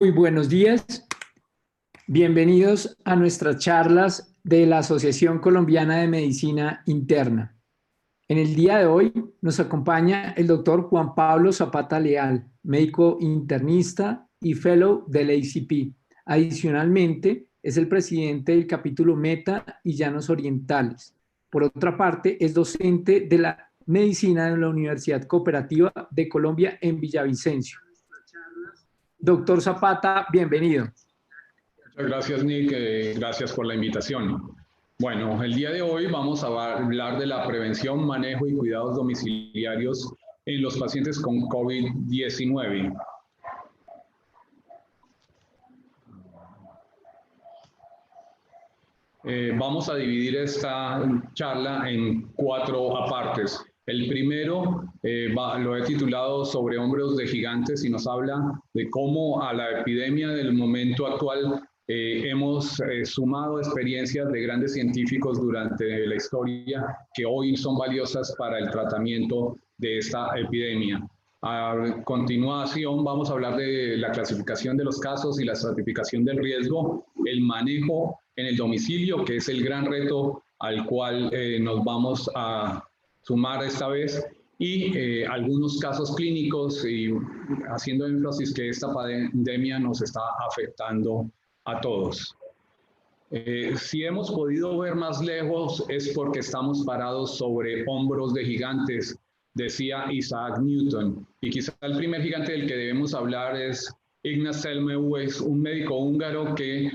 Muy buenos días, bienvenidos a nuestras charlas de la Asociación Colombiana de Medicina Interna. En el día de hoy nos acompaña el doctor Juan Pablo Zapata Leal, médico internista y fellow del ACP. Adicionalmente, es el presidente del capítulo Meta y Llanos Orientales. Por otra parte, es docente de la medicina de la Universidad Cooperativa de Colombia en Villavicencio. Doctor Zapata, bienvenido. Muchas gracias, Nick. Gracias por la invitación. Bueno, el día de hoy vamos a hablar de la prevención, manejo y cuidados domiciliarios en los pacientes con COVID-19. Vamos a dividir esta charla en 4 apartes. El primero lo he titulado Sobre hombros de gigantes y nos habla de cómo a la epidemia del momento actual hemos sumado experiencias de grandes científicos durante la historia que hoy son valiosas para el tratamiento de esta epidemia. A continuación vamos a hablar de la clasificación de los casos y la estratificación del riesgo, el manejo en el domicilio, que es el gran reto al cual nos vamos a sumar esta vez, y algunos casos clínicos, y haciendo énfasis que esta pandemia nos está afectando a todos. Si hemos podido ver más lejos es porque estamos parados sobre hombros de gigantes, decía Isaac Newton. Y quizá el primer gigante del que debemos hablar es Ignaz Semmelweis, un médico húngaro que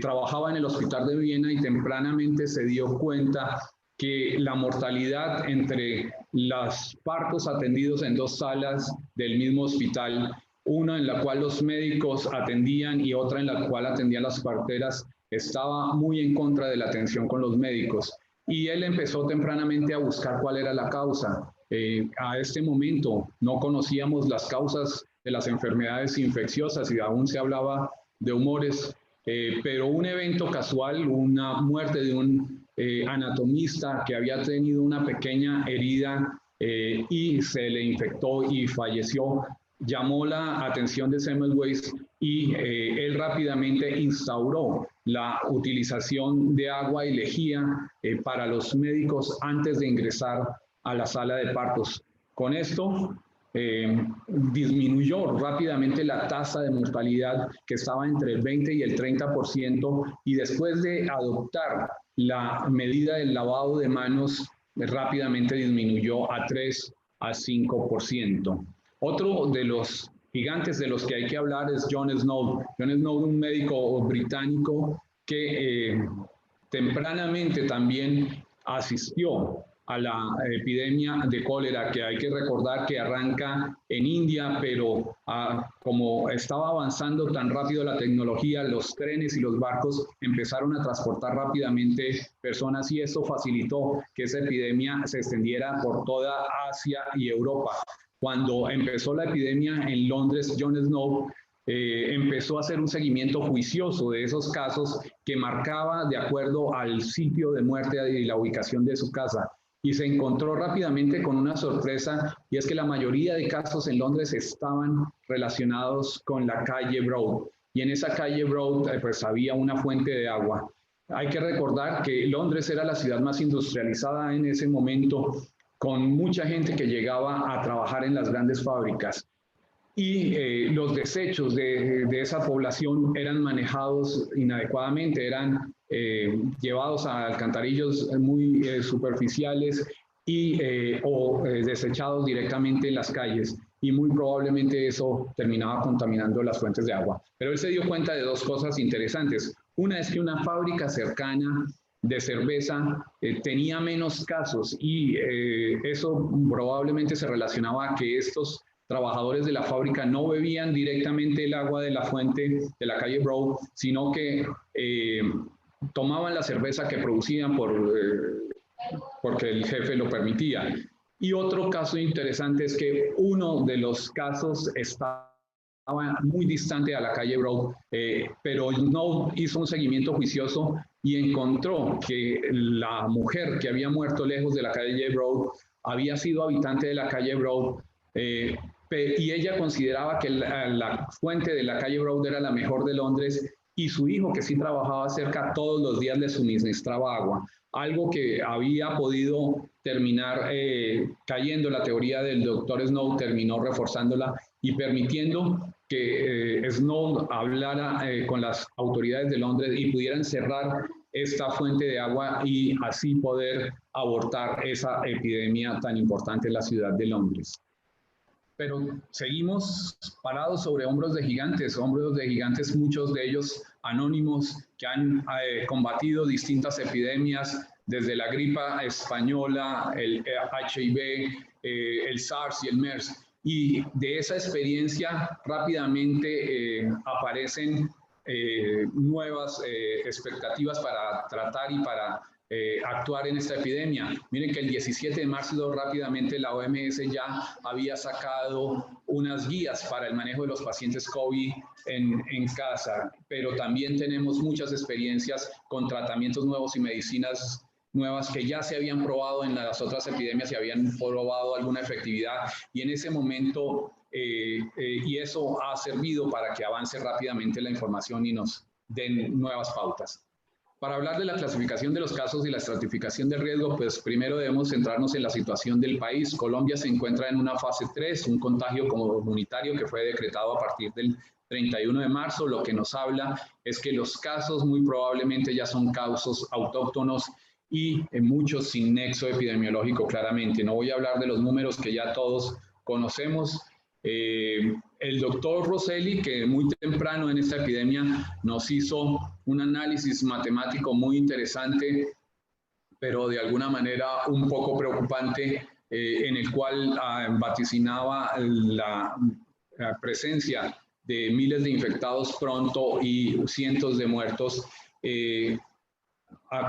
trabajaba en el Hospital de Viena y tempranamente se dio cuenta que la mortalidad entre los partos atendidos en 2 salas del mismo hospital, una en la cual los médicos atendían y otra en la cual atendían las parteras, estaba muy en contra de la atención con los médicos. Y él empezó tempranamente a buscar cuál era la causa. A este momento no conocíamos las causas de las enfermedades infecciosas y aún se hablaba de humores, pero un evento casual, una muerte de un anatomista que había tenido una pequeña herida y se le infectó y falleció, llamó la atención de Semmelweis y él rápidamente instauró la utilización de agua y lejía para los médicos antes de ingresar a la sala de partos. Con esto disminuyó rápidamente la tasa de mortalidad que estaba entre el 20 y el 30%, y después de adoptar la medida del lavado de manos rápidamente disminuyó a 3 a 5%. Otro de los gigantes de los que hay que hablar es John Snow. John Snow, un médico británico que tempranamente también asistió a la epidemia de cólera, que hay que recordar que arranca en India, pero como estaba avanzando tan rápido la tecnología, los trenes y los barcos empezaron a transportar rápidamente personas y esto facilitó que esa epidemia se extendiera por toda Asia y Europa. Cuando empezó la epidemia en Londres, John Snow empezó a hacer un seguimiento juicioso de esos casos que marcaba de acuerdo al sitio de muerte y la ubicación de su casa. Y se encontró rápidamente con una sorpresa, y es que la mayoría de casos en Londres estaban relacionados con la calle Broad. Y en esa calle Broad pues había una fuente de agua. Hay que recordar que Londres era la ciudad más industrializada en ese momento, con mucha gente que llegaba a trabajar en las grandes fábricas. Y los desechos de esa población eran manejados inadecuadamente, eran llevados a alcantarillos muy superficiales o desechados directamente en las calles, y muy probablemente eso terminaba contaminando las fuentes de agua. Pero él se dio cuenta de 2 cosas interesantes. Una es que una fábrica cercana de cerveza tenía menos casos, y eso probablemente se relacionaba a que estos trabajadores de la fábrica no bebían directamente el agua de la fuente de la calle Broad, sino que tomaban la cerveza que producían porque el jefe lo permitía. Y otro caso interesante es que uno de los casos estaba muy distante a la calle Broad, pero no hizo un seguimiento juicioso y encontró que la mujer que había muerto lejos de la calle Broad había sido habitante de la calle Broad y ella consideraba que la fuente de la calle Broad era la mejor de Londres, y su hijo, que sí trabajaba cerca, todos los días le suministraba agua, algo que había podido terminar cayendo. La teoría del doctor Snow terminó reforzándola y permitiendo que Snow hablara con las autoridades de Londres y pudieran cerrar esta fuente de agua y así poder abortar esa epidemia tan importante en la ciudad de Londres. Pero seguimos parados sobre hombros de gigantes, muchos de ellos anónimos, que han combatido distintas epidemias, desde la gripa española, el HIV, el SARS y el MERS. Y de esa experiencia rápidamente aparecen nuevas expectativas para tratar y para actuar en esta epidemia. Miren que el 17 de marzo rápidamente la OMS ya había sacado unas guías para el manejo de los pacientes COVID en casa, pero también tenemos muchas experiencias con tratamientos nuevos y medicinas nuevas que ya se habían probado en las otras epidemias y habían probado alguna efectividad, y en ese momento y eso ha servido para que avance rápidamente la información y nos den nuevas pautas. Para hablar de la clasificación de los casos y la estratificación del riesgo, pues primero debemos centrarnos en la situación del país. Colombia se encuentra en una fase 3, un contagio comunitario que fue decretado a partir del 31 de marzo. Lo que nos habla es que los casos muy probablemente ya son casos autóctonos y muchos sin nexo epidemiológico claramente. No voy a hablar de los números que ya todos conocemos. El doctor Rosselli, que muy temprano en esta epidemia nos hizo un análisis matemático muy interesante, pero de alguna manera un poco preocupante, en el cual vaticinaba la presencia de miles de infectados pronto y cientos de muertos.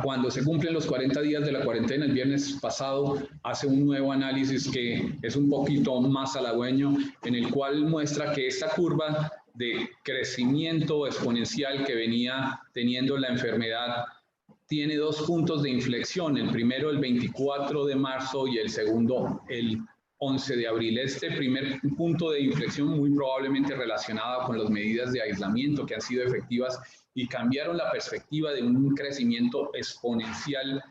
Cuando se cumplen los 40 días de la cuarentena, el viernes pasado, hace un nuevo análisis que es un poquito más halagüeño, en el cual muestra que esta curva de crecimiento exponencial que venía teniendo la enfermedad tiene dos puntos de inflexión, el primero el 24 de marzo y el segundo el 11 de abril. Este primer punto de inflexión muy probablemente relacionado con las medidas de aislamiento que han sido efectivas y cambiaron la perspectiva de un crecimiento exponencial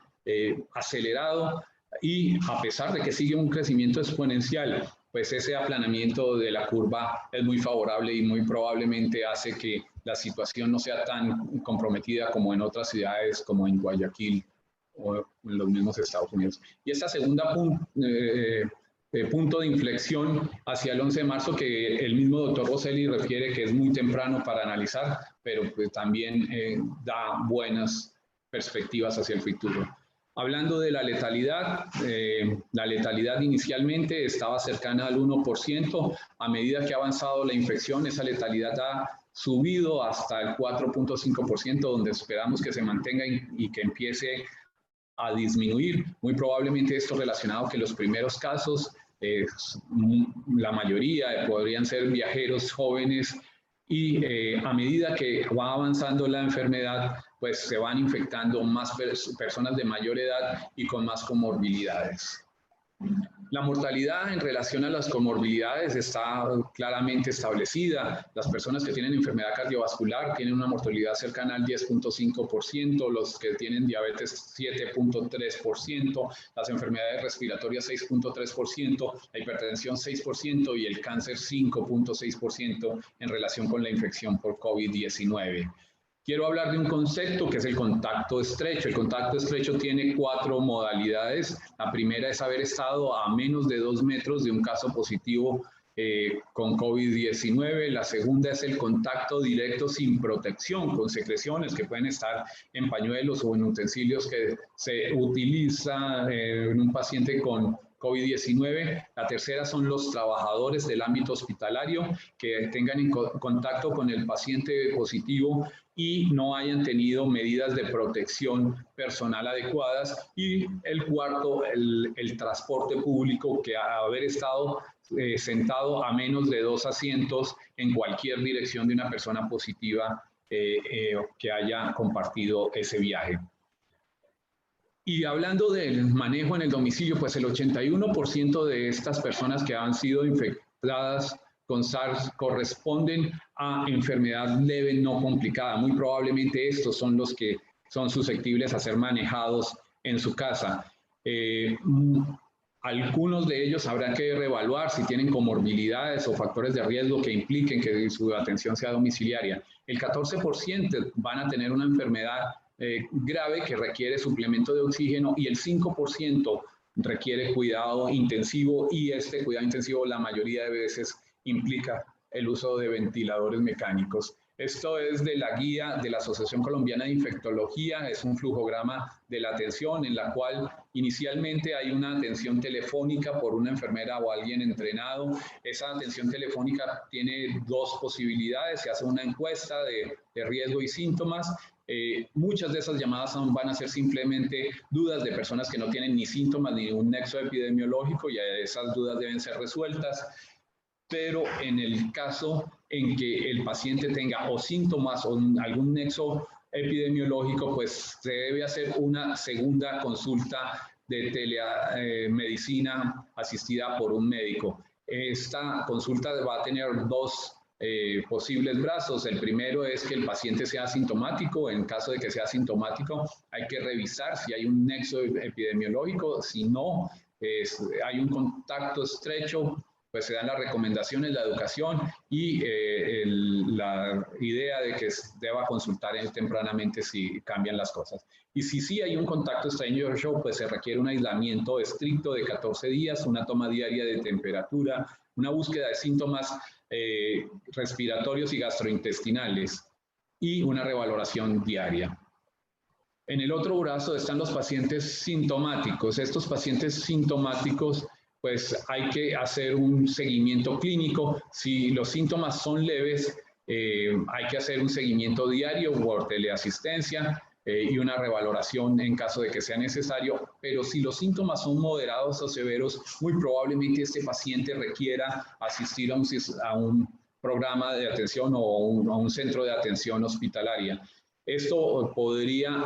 acelerado, y a pesar de que sigue un crecimiento exponencial, pues ese aplanamiento de la curva es muy favorable y muy probablemente hace que la situación no sea tan comprometida como en otras ciudades como en Guayaquil o en los mismos Estados Unidos. Y esta segunda punto de inflexión hacia el 11 de marzo, que el mismo doctor Rosselli refiere que es muy temprano para analizar, pero pues también da buenas perspectivas hacia el futuro. Hablando de la letalidad inicialmente estaba cercana al 1%, a medida que ha avanzado la infección, esa letalidad ha subido hasta el 4.5%, donde esperamos que se mantenga y que empiece a disminuir. Muy probablemente esto relacionado que los primeros casos, la mayoría podrían ser viajeros jóvenes, y a medida que va avanzando la enfermedad, pues se van infectando más personas de mayor edad y con más comorbilidades. La mortalidad en relación a las comorbilidades está claramente establecida. Las personas que tienen enfermedad cardiovascular tienen una mortalidad cercana al 10.5%, los que tienen diabetes 7.3%, las enfermedades respiratorias 6.3%, la hipertensión 6% y el cáncer 5.6% en relación con la infección por COVID-19. Quiero hablar de un concepto que es el contacto estrecho. El contacto estrecho tiene 4 modalidades. La primera es haber estado a menos de 2 metros de un caso positivo con COVID-19. La segunda es el contacto directo sin protección, con secreciones que pueden estar en pañuelos o en utensilios que se utiliza en un paciente con COVID-19. La tercera son los trabajadores del ámbito hospitalario que tengan contacto con el paciente positivo y no hayan tenido medidas de protección personal adecuadas. Y el cuarto, el transporte público, que haber estado sentado a menos de 2 asientos en cualquier dirección de una persona positiva que haya compartido ese viaje. Y hablando del manejo en el domicilio, pues el 81% de estas personas que han sido dadas con SARS corresponden a enfermedad leve no complicada. Muy probablemente estos son los que son susceptibles a ser manejados en su casa. Algunos de ellos habrá que reevaluar si tienen comorbilidades o factores de riesgo que impliquen que su atención sea domiciliaria. El 14% van a tener una enfermedad grave que requiere suplemento de oxígeno y el 5% requiere cuidado intensivo, y este cuidado intensivo la mayoría de veces implica el uso de ventiladores mecánicos. Esto es de la guía de la Asociación Colombiana de Infectología, es un flujograma de la atención en la cual inicialmente hay una atención telefónica por una enfermera o alguien entrenado. Esa atención telefónica tiene dos posibilidades: se hace una encuesta de riesgo y síntomas. Muchas de esas llamadas van a ser simplemente dudas de personas que no tienen ni síntomas ni un nexo epidemiológico, y esas dudas deben ser resueltas. Pero en el caso en que el paciente tenga o síntomas o algún nexo epidemiológico, pues se debe hacer una segunda consulta de telemedicina asistida por un médico. Esta consulta va a tener dos posibles brazos. El primero es que el paciente sea asintomático. En caso de que sea asintomático, hay que revisar si hay un nexo epidemiológico. Si no, hay un contacto estrecho, pues se dan las recomendaciones, la educación y la idea de que deba consultar tempranamente si cambian las cosas. Y si sí hay un contacto estrecho, pues se requiere un aislamiento estricto de 14 días, una toma diaria de temperatura, una búsqueda de síntomas respiratorios y gastrointestinales y una revaloración diaria. En el otro brazo están los pacientes sintomáticos. Estos pacientes sintomáticos, pues hay que hacer un seguimiento clínico. Si los síntomas son leves, hay que hacer un seguimiento diario por teleasistencia y una revaloración en caso de que sea necesario. Pero si los síntomas son moderados o severos, muy probablemente este paciente requiera asistir a un programa de atención o a un centro de atención hospitalaria. Esto podría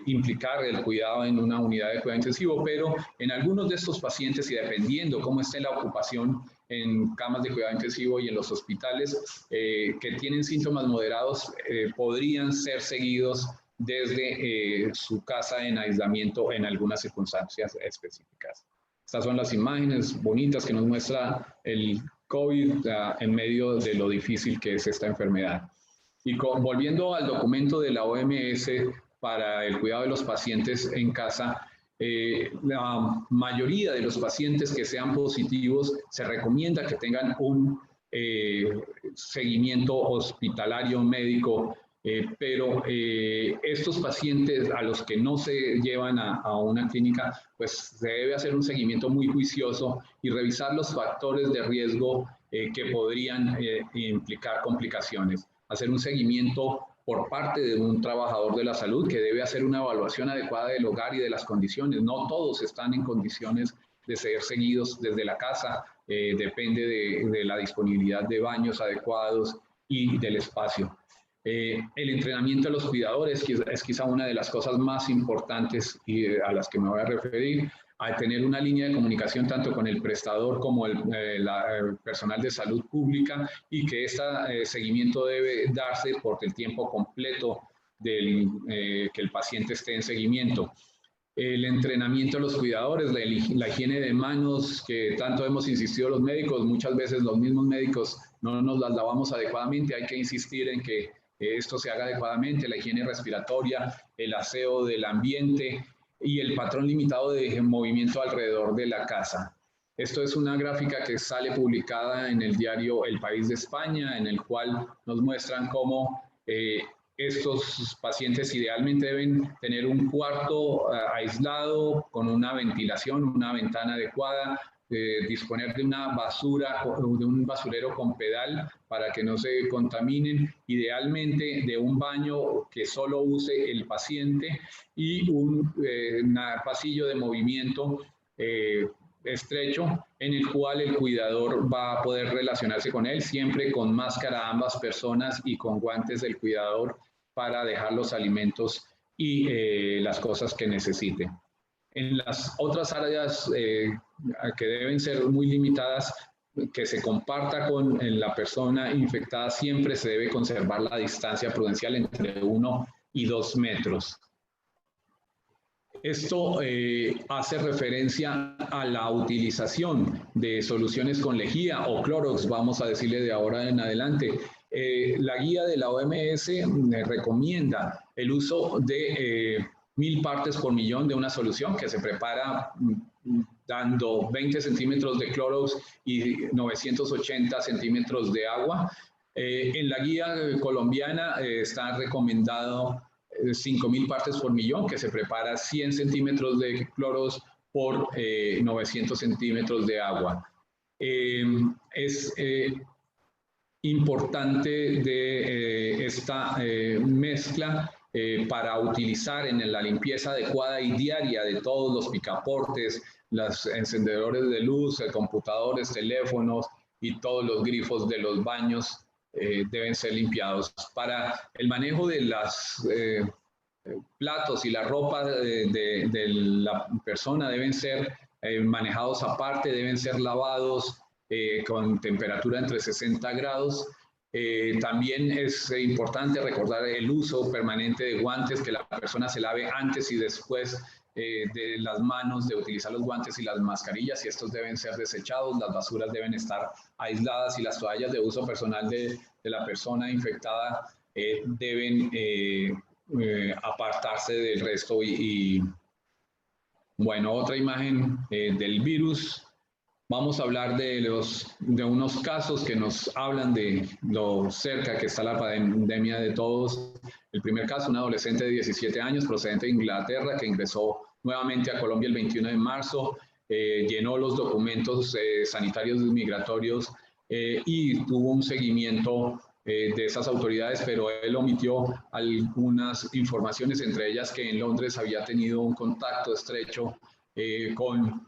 implicar el cuidado en una unidad de cuidado intensivo, pero en algunos de estos pacientes, y dependiendo cómo esté la ocupación en camas de cuidado intensivo y en los hospitales que tienen síntomas moderados, podrían ser seguidos desde su casa en aislamiento en algunas circunstancias específicas. Estas son las imágenes bonitas que nos muestra el COVID en medio de lo difícil que es esta enfermedad. Y volviendo al documento de la OMS para el cuidado de los pacientes en casa, la mayoría de los pacientes que sean positivos se recomienda que tengan un seguimiento hospitalario médico, pero estos pacientes a los que no se llevan a una clínica, pues se debe hacer un seguimiento muy juicioso y revisar los factores de riesgo que podrían implicar complicaciones. Hacer un seguimiento por parte de un trabajador de la salud que debe hacer una evaluación adecuada del hogar y de las condiciones. No todos están en condiciones de ser seguidos desde la casa, depende de la disponibilidad de baños adecuados y del espacio. El entrenamiento de los cuidadores es quizá una de las cosas más importantes y a las que me voy a referir. A tener una línea de comunicación tanto con el prestador como el personal de salud pública, y que este seguimiento debe darse por el tiempo completo que el paciente esté en seguimiento. El entrenamiento de los cuidadores, la higiene de manos, que tanto hemos insistido los médicos, muchas veces los mismos médicos no nos las lavamos adecuadamente. Hay que insistir en que esto se haga adecuadamente, la higiene respiratoria, el aseo del ambiente y el patrón limitado de movimiento alrededor de la casa. Esto es una gráfica que sale publicada en el diario El País de España, en el cual nos muestran cómo estos pacientes idealmente deben tener un cuarto aislado con una ventilación, una ventana adecuada, disponer de una basura, de un basurero con pedal para que no se contaminen, idealmente de un baño que solo use el paciente y un pasillo de movimiento estrecho en el cual el cuidador va a poder relacionarse con él, siempre con máscara ambas personas y con guantes del cuidador para dejar los alimentos y las cosas que necesite. En las otras áreas que deben ser muy limitadas, que se comparta con la persona infectada, siempre se debe conservar la distancia prudencial entre 1 y 2 metros. Esto hace referencia a la utilización de soluciones con lejía o Clorox, vamos a decirle de ahora en adelante. La guía de la OMS recomienda el uso de 1000 partes por millón de una solución que se prepara dando 20 centímetros de Clorox y 980 centímetros de agua. En la guía colombiana está recomendado 5.000 partes por millón, que se prepara 100 centímetros de Clorox por 900 centímetros de agua. Es importante de esta mezcla para utilizar en la limpieza adecuada y diaria de todos los picaportes, los encendedores de luz, computadores, teléfonos y todos los grifos de los baños deben ser limpiados. Para el manejo de los platos y la ropa de la persona deben ser manejados aparte, deben ser lavados con temperatura entre 60 grados. También es importante recordar el uso permanente de guantes, que la persona se lave antes y después de las manos, de utilizar los guantes y las mascarillas, y estos deben ser desechados, las basuras deben estar aisladas y las toallas de uso personal de la persona infectada deben apartarse del resto. Bueno, otra imagen del virus. Vamos a hablar de unos casos que nos hablan de lo cerca que está la pandemia de todos. El primer caso, un adolescente de 17 años procedente de Inglaterra que ingresó nuevamente a Colombia el 21 de marzo, llenó los documentos sanitarios migratorios y tuvo un seguimiento de esas autoridades, pero él omitió algunas informaciones, entre ellas que en Londres había tenido un contacto estrecho con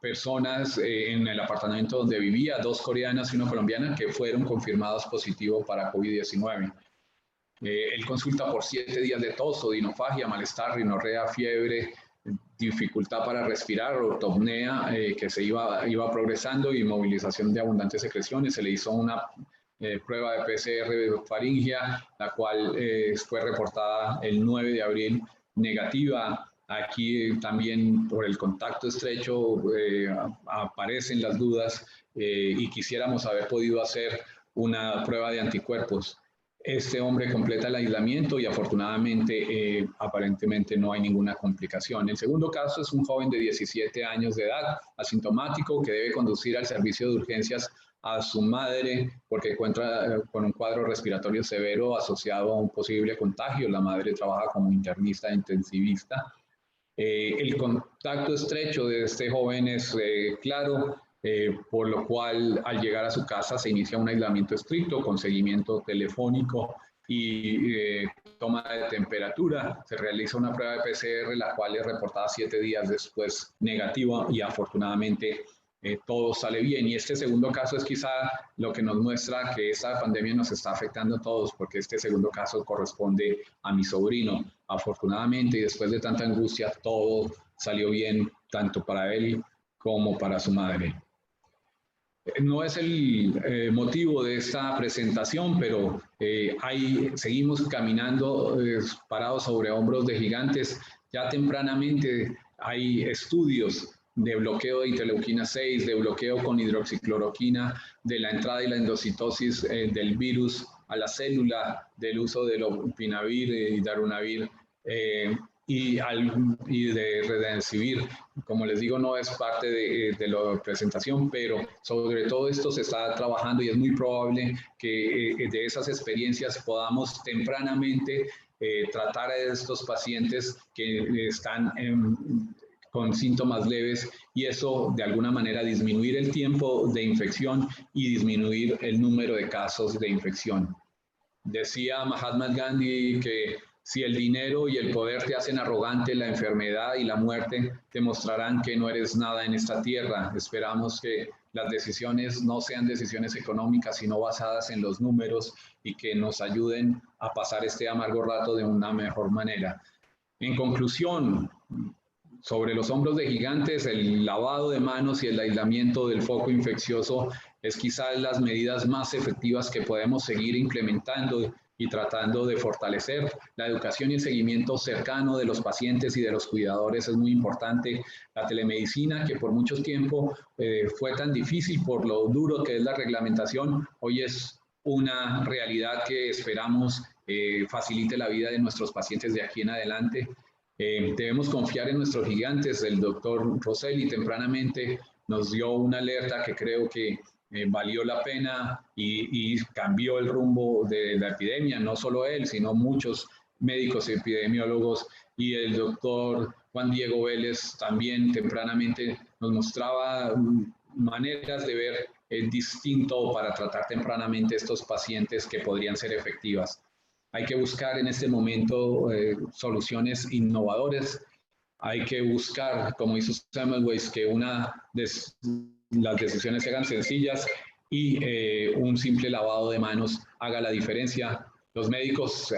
personas en el apartamento donde vivía, 2 coreanas y 1 colombiana, que fueron confirmados positivos para COVID-19. Él consulta por 7 días de tos, odinofagia, malestar, rinorrea, fiebre, dificultad para respirar, ortopnea que se iba progresando y movilización de abundantes secreciones. Se le hizo una prueba de PCR de faringia, la cual fue reportada el 9 de abril negativa. Aquí también por el contacto estrecho aparecen las dudas y quisiéramos haber podido hacer una prueba de anticuerpos. Este hombre completa el aislamiento y afortunadamente aparentemente no hay ninguna complicación. El segundo caso es un joven de 17 años de edad, asintomático, que debe conducir al servicio de urgencias a su madre porque encuentra con un cuadro respiratorio severo asociado a un posible contagio. La madre trabaja como internista intensivista. El contacto estrecho de este joven es claro, por lo cual al llegar a su casa se inicia un aislamiento estricto con seguimiento telefónico y toma de temperatura. Se realiza una prueba de PCR, la cual es reportada 7 días después negativa y afortunadamente todo sale bien. Y este segundo caso es quizá lo que nos muestra que esta pandemia nos está afectando a todos, porque este segundo caso corresponde a mi sobrino. Afortunadamente, y después de tanta angustia, todo salió bien, tanto para él como para su madre. No es el motivo de esta presentación, pero seguimos caminando parados sobre hombros de gigantes. Ya tempranamente hay estudios de bloqueo de interleuquina 6, de bloqueo con hidroxicloroquina, de la entrada y la endocitosis del virus a la célula, del uso de lopinavir y darunavir y de Redensivir. Como les digo, no es parte de la presentación, pero sobre todo esto se está trabajando y es muy probable que de esas experiencias podamos tempranamente tratar a estos pacientes que están con síntomas leves y eso de alguna manera disminuir el tiempo de infección y disminuir el número de casos de infección. Decía Mahatma Gandhi que si el dinero y el poder te hacen arrogante, la enfermedad y la muerte te mostrarán que no eres nada en esta tierra. Esperamos que las decisiones no sean decisiones económicas, sino basadas en los números y que nos ayuden a pasar este amargo rato de una mejor manera. En conclusión, sobre los hombros de gigantes, el lavado de manos y el aislamiento del foco infeccioso es quizás las medidas más efectivas que podemos seguir implementando y tratando de fortalecer. La educación y el seguimiento cercano de los pacientes y de los cuidadores es muy importante. La telemedicina, que por mucho tiempo fue tan difícil por lo duro que es la reglamentación, hoy es una realidad que esperamos facilite la vida de nuestros pacientes de aquí en adelante. Debemos confiar en nuestros gigantes. El doctor Rosselli tempranamente nos dio una alerta que creo que valió la pena y cambió el rumbo de la epidemia, no solo él, sino muchos médicos epidemiólogos, y el doctor Juan Diego Vélez también tempranamente nos mostraba maneras de ver distinto para tratar tempranamente estos pacientes que podrían ser efectivas. Hay que buscar en este momento soluciones innovadoras. Hay que buscar, como hizo Semmelweis, que las decisiones se hagan sencillas y un simple lavado de manos haga la diferencia. Los médicos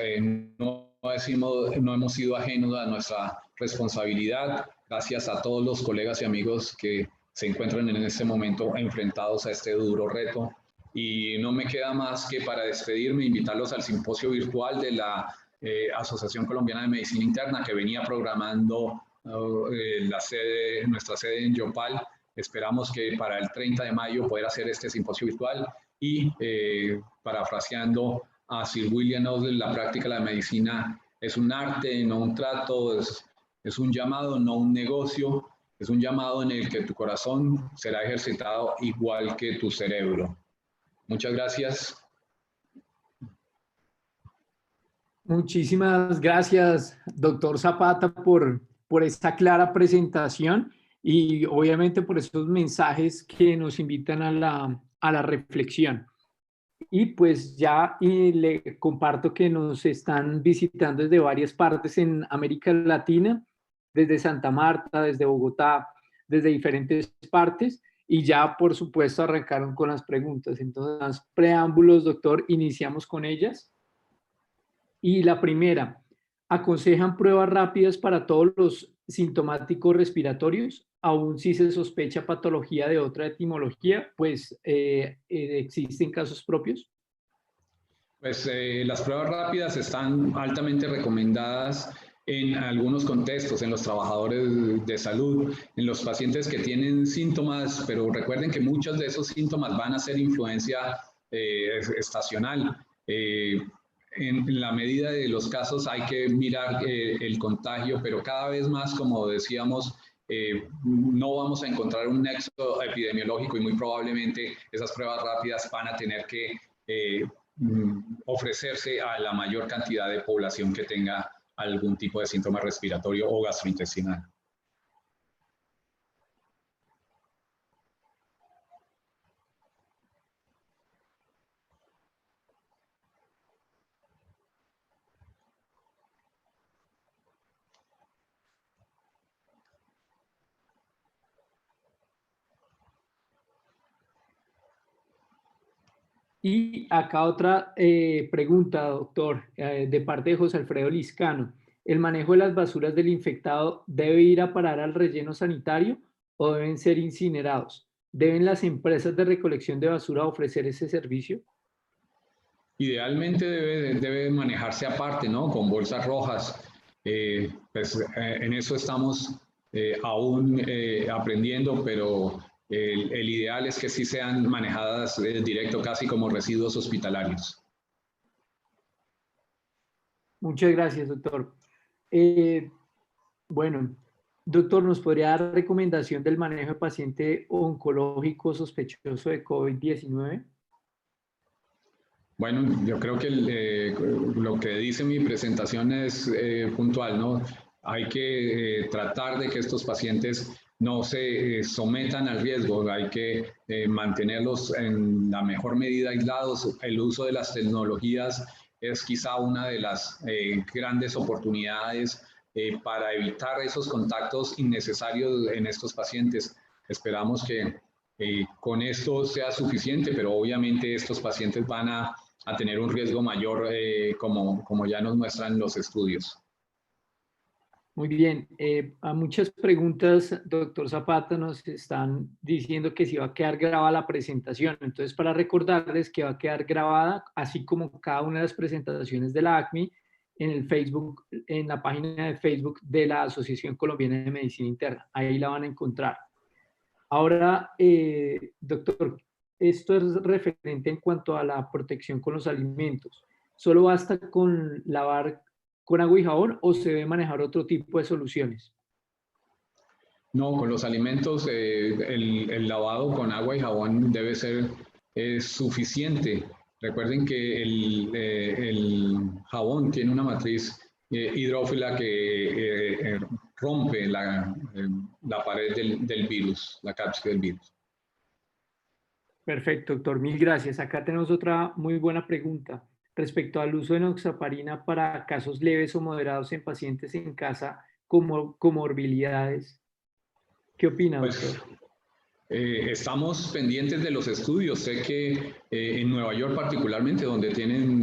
no hemos sido ajenos a nuestra responsabilidad, gracias a todos los colegas y amigos que se encuentran en este momento enfrentados a este duro reto. Y no me queda más que para despedirme, invitarlos al simposio virtual de la Asociación Colombiana de Medicina Interna, que venía programando nuestra sede en Yopal. Esperamos que para el 30 de mayo poder hacer este simposio virtual y parafraseando a Sir William Osler, la práctica de la medicina es un arte, no un trato, es un llamado, no un negocio, es un llamado en el que tu corazón será ejercitado igual que tu cerebro. Muchas gracias. Muchísimas gracias, doctor Zapata, por esta clara presentación y obviamente por esos mensajes que nos invitan a la reflexión. Y pues ya le comparto que nos están visitando desde varias partes en América Latina, desde Santa Marta, desde Bogotá, desde diferentes partes, y ya por supuesto arrancaron con las preguntas. Entonces, preámbulos, doctor, iniciamos con ellas. Y la primera, ¿aconsejan pruebas rápidas para todos los sintomáticos respiratorios? Aún si se sospecha patología de otra etimología, pues existen casos propios. Pues las pruebas rápidas están altamente recomendadas en algunos contextos, en los trabajadores de salud, en los pacientes que tienen síntomas, pero recuerden que muchos de esos síntomas van a ser influencia estacional. En la medida de los casos hay que mirar el contagio, pero cada vez más, como decíamos, no vamos a encontrar un nexo epidemiológico y muy probablemente esas pruebas rápidas van a tener que ofrecerse a la mayor cantidad de población que tenga algún tipo de síntoma respiratorio o gastrointestinal. Y acá otra pregunta, doctor, de parte de José Alfredo Liscano. ¿El manejo de las basuras del infectado debe ir a parar al relleno sanitario o deben ser incinerados? ¿Deben las empresas de recolección de basura ofrecer ese servicio? Idealmente debe manejarse aparte, ¿no? Con bolsas rojas. En eso estamos aún aprendiendo, pero el ideal es que sí sean manejadas directo, casi como residuos hospitalarios. Muchas gracias, doctor. Bueno, doctor, ¿nos podría dar recomendación del manejo de paciente oncológico sospechoso de COVID-19? Bueno, yo creo que lo que dice mi presentación es puntual, ¿no? Hay que tratar de que estos pacientes no se sometan al riesgo, hay que mantenerlos en la mejor medida aislados. El uso de las tecnologías es quizá una de las grandes oportunidades para evitar esos contactos innecesarios en estos pacientes. Esperamos que con esto sea suficiente, pero obviamente estos pacientes van a tener un riesgo mayor, como ya nos muestran los estudios. Muy bien. A muchas preguntas, doctor Zapata, nos están diciendo que si va a quedar grabada la presentación. Entonces, para recordarles que va a quedar grabada, así como cada una de las presentaciones de la ACMI, en el Facebook, en la página de Facebook de la Asociación Colombiana de Medicina Interna. Ahí la van a encontrar. Ahora, doctor, esto es referente en cuanto a la protección con los alimentos. ¿Solo basta con lavar con agua y jabón o se debe manejar otro tipo de soluciones? No, con los alimentos, el lavado con agua y jabón debe ser suficiente. Recuerden que el jabón tiene una matriz hidrófila que rompe la pared del virus, la cápsula del virus. Perfecto, doctor. Mil gracias. Acá tenemos otra muy buena pregunta respecto al uso de enoxaparina para casos leves o moderados en pacientes en casa como comorbilidades. ¿Qué opina, doctor? Pues estamos pendientes de los estudios. Sé que en Nueva York particularmente, donde tienen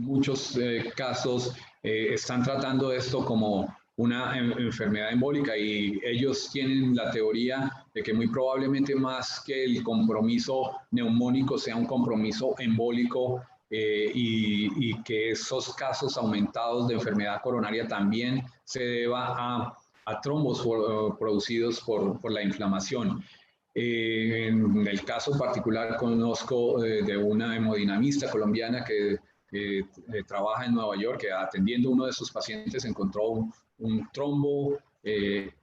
muchos casos, están tratando esto como una enfermedad embólica y ellos tienen la teoría de que muy probablemente más que el compromiso neumónico sea un compromiso embólico y que esos casos aumentados de enfermedad coronaria también se deba a trombos producidos por la inflamación. En el caso particular conozco de una hemodinamista colombiana que trabaja en Nueva York, que atendiendo uno de sus pacientes encontró un trombo ese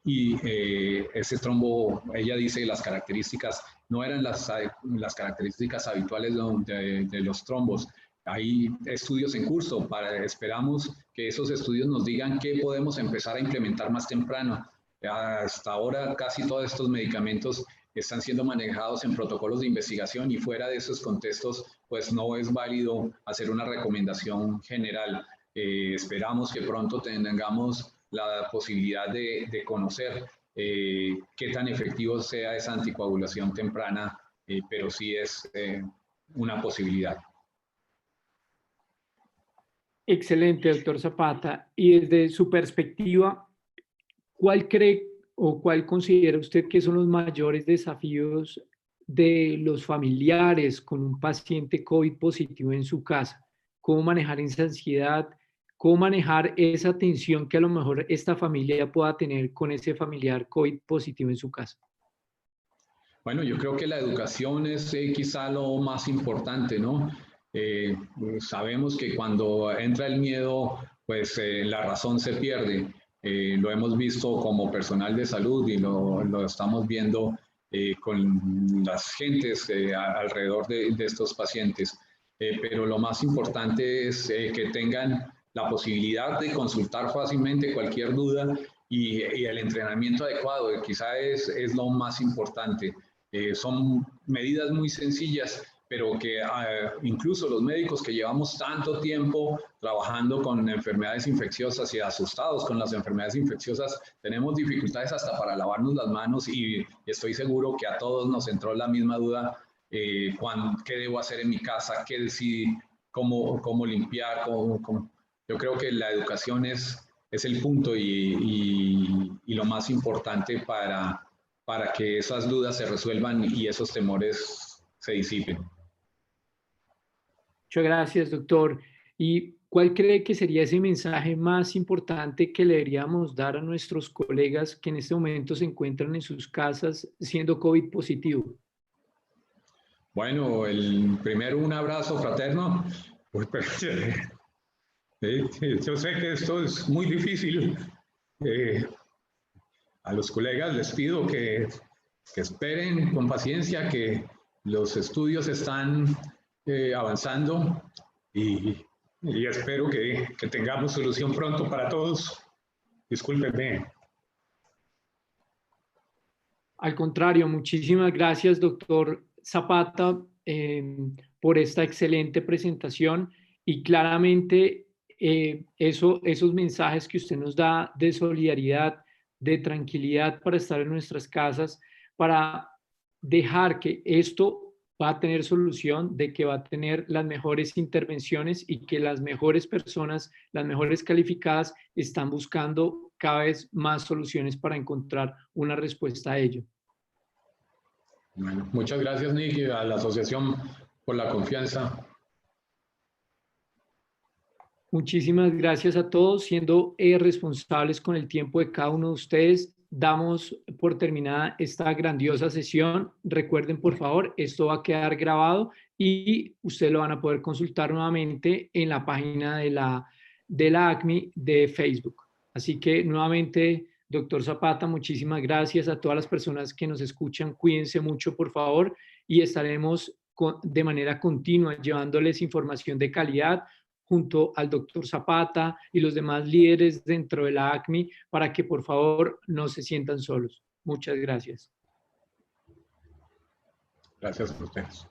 trombo, ella dice que las características no eran las características habituales de los trombos. Hay estudios en curso, esperamos que esos estudios nos digan qué podemos empezar a implementar más temprano. Hasta ahora casi todos estos medicamentos están siendo manejados en protocolos de investigación y fuera de esos contextos, pues no es válido hacer una recomendación general. Esperamos que pronto tengamos la posibilidad de conocer qué tan efectivo sea esa anticoagulación temprana, pero sí es una posibilidad. Excelente, doctor Zapata. Y desde su perspectiva, ¿cuál cree o cuál considera usted que son los mayores desafíos de los familiares con un paciente COVID positivo en su casa? ¿Cómo manejar esa ansiedad? ¿Cómo manejar esa tensión que a lo mejor esta familia pueda tener con ese familiar COVID positivo en su casa? Bueno, yo creo que la educación es quizá lo más importante, ¿no? Eh, Sabemos que cuando entra el miedo, pues la razón se pierde. Lo hemos visto como personal de salud y lo estamos viendo con las gentes alrededor de estos pacientes. Pero lo más importante es que tengan la posibilidad de consultar fácilmente cualquier duda y el entrenamiento adecuado, que quizá es lo más importante. Son medidas muy sencillas, pero que incluso los médicos que llevamos tanto tiempo trabajando con enfermedades infecciosas y asustados con las enfermedades infecciosas, tenemos dificultades hasta para lavarnos las manos y estoy seguro que a todos nos entró la misma duda, ¿qué debo hacer en mi casa? ¿Qué decidir? ¿Cómo limpiar? Yo creo que la educación es el punto y lo más importante para que esas dudas se resuelvan y esos temores se disipen. Muchas gracias, doctor. ¿Y cuál cree que sería ese mensaje más importante que le deberíamos dar a nuestros colegas que en este momento se encuentran en sus casas siendo COVID positivo? Bueno, primero un abrazo fraterno. Yo sé que esto es muy difícil. A los colegas les pido que esperen con paciencia, que los estudios están avanzando y espero que tengamos solución pronto para todos. Discúlpenme. Al contrario, muchísimas gracias, doctor Zapata, por esta excelente presentación y claramente esos mensajes que usted nos da de solidaridad, de tranquilidad para estar en nuestras casas, para dejar que esto va a tener solución, de que va a tener las mejores intervenciones y que las mejores personas, las mejores calificadas, están buscando cada vez más soluciones para encontrar una respuesta a ello. Bueno, muchas gracias, Nick, y a la asociación por la confianza. Muchísimas gracias a todos. Siendo responsables con el tiempo de cada uno de ustedes, damos por terminada esta grandiosa sesión. Recuerden, por favor, esto va a quedar grabado y ustedes lo van a poder consultar nuevamente en la página de la ACMI de Facebook. Así que nuevamente, doctor Zapata, muchísimas gracias a todas las personas que nos escuchan. Cuídense mucho, por favor, y estaremos de manera continua llevándoles información de calidad junto al doctor Zapata y los demás líderes dentro de la ACMI para que por favor no se sientan solos. Muchas gracias. Gracias a ustedes.